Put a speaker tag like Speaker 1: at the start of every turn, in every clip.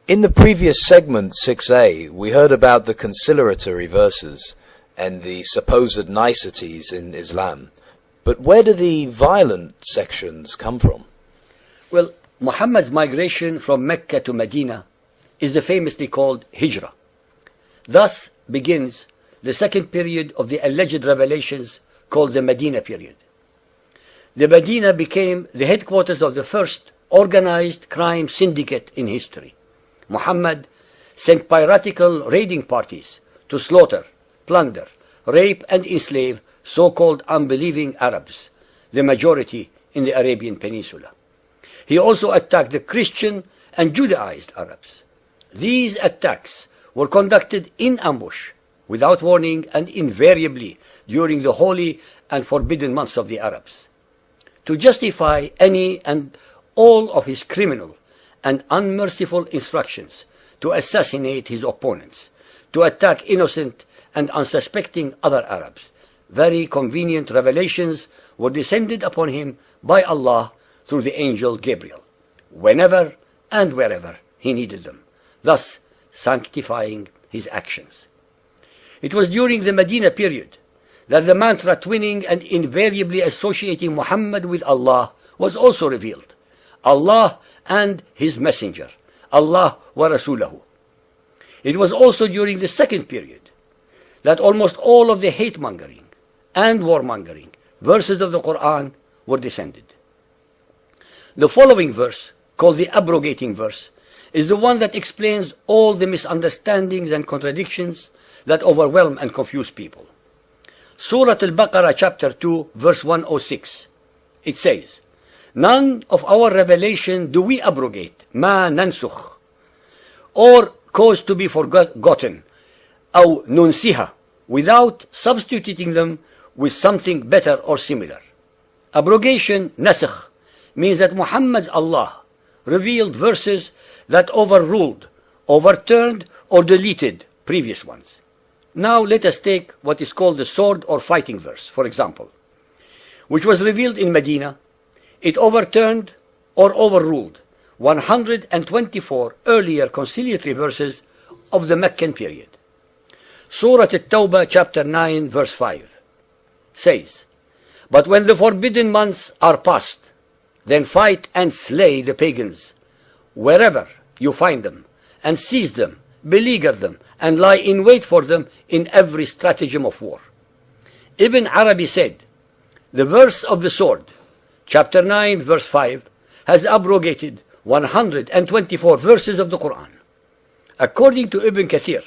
Speaker 1: In the previous segment 6a, we heard about the conciliatory verses and the supposed niceties in Islam. But where do the violent sections come from?
Speaker 2: Well, Muhammad's migration from Mecca to Medina is the famously called Hijrah. Thus begins the second period of the alleged revelations called the Medina period. The Medina became the headquarters of the first organized crime syndicate in history. Muhammad sent piratical raiding parties to slaughter, plunder, rape and enslave so-called unbelieving Arabs, the majority in the Arabian Peninsula. He also attacked the Christian and Judaized Arabs. These attacks were conducted in ambush, without warning, and invariably during the holy and forbidden months of the Arabs. To justify any and all of his criminal and unmerciful instructions to assassinate his opponents, to attack innocent and unsuspecting other Arabs, very convenient revelations were descended upon him by Allah through the angel Gabriel, whenever and wherever he needed them, thus sanctifying his actions. It was during the Medina period that the mantra twinning and invariably associating Muhammad with Allah was also revealed. Allah and His Messenger, Allah wa Rasulahu. It was also during the second period that almost all of the hate-mongering and warmongering verses of the Quran were descended. The following verse, called the abrogating verse, is the one that explains all the misunderstandings and contradictions that overwhelm and confuse people. Surah Al-Baqarah chapter 2 verse 106. It says, "None of our revelation do we abrogate, ma nansukh, or cause to be forgotten, aw nunsiha, without substituting them with something better or similar." Abrogation, nasakh, means that Muhammad's Allah revealed verses that overruled, overturned, or deleted previous ones. Now let us take what is called the sword or fighting verse, for example, which was revealed in Medina. It overturned or overruled 124 earlier conciliatory verses of the Meccan period. Surah At-Tawbah chapter 9 verse 5 says, "But when the forbidden months are past, then fight and slay the pagans wherever you find them, and seize them, beleaguer them, and lie in wait for them in every stratagem of war." Ibn Arabi said, the verse of the sword, chapter 9 verse 5, has abrogated 124 verses of the Quran. According to Ibn Kathir,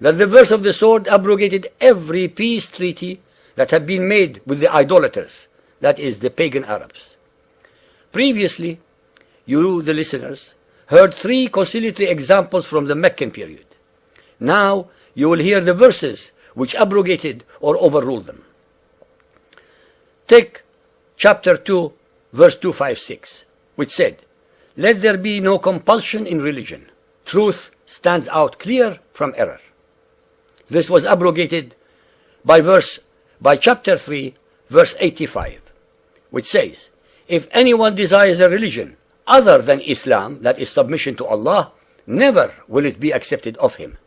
Speaker 2: that the verse of the sword abrogated every peace treaty that had been made with the idolaters, that is, the pagan Arabs. Previously, you, the listeners, heard 3 conciliatory examples from the Meccan period. Now you will hear the verses which abrogated or overruled them. Take chapter 2, verse 256, which said, "Let there be no compulsion in religion. Truth stands out clear from error." This was abrogated by chapter 3, verse 85, which says, "If anyone desires a religion other than Islam, that is submission to Allah, never will it be accepted of him."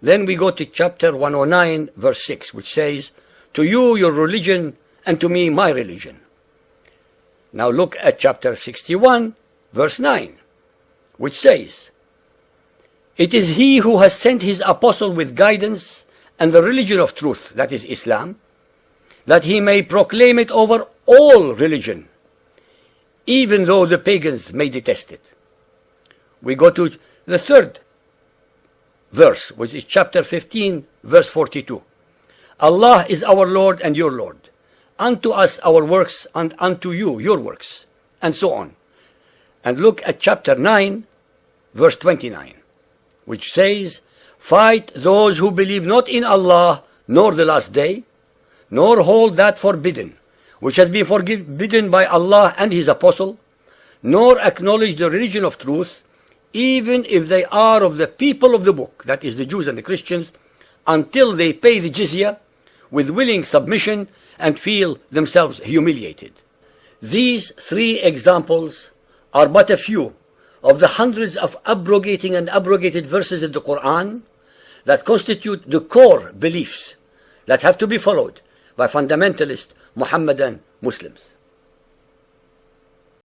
Speaker 2: Then we go to chapter 109, verse 6, which says, "To you your religion, and to me my religion." Now look at chapter 61, verse 9, which says, "It is he who has sent his apostle with guidance and the religion of truth, that is Islam, that he may proclaim it over all religion, even though the pagans may detest it." We go to the third verse, which is chapter 15, verse 42. "Allah is our Lord and your Lord. Unto us our works, and unto you your works," and so on. And look at chapter 9, verse 29, which says, "Fight those who believe not in Allah, nor the last day, nor hold that forbidden, which has been forbidden by Allah and His Apostle, nor acknowledge the religion of truth, even if they are of the people of the book," that is the Jews and the Christians, "until they pay the jizya with willing submission and feel themselves humiliated." These 3 examples are but a few of the hundreds of abrogating and abrogated verses in the Quran that constitute the core beliefs that have to be followed by fundamentalist Muhammadan Muslims.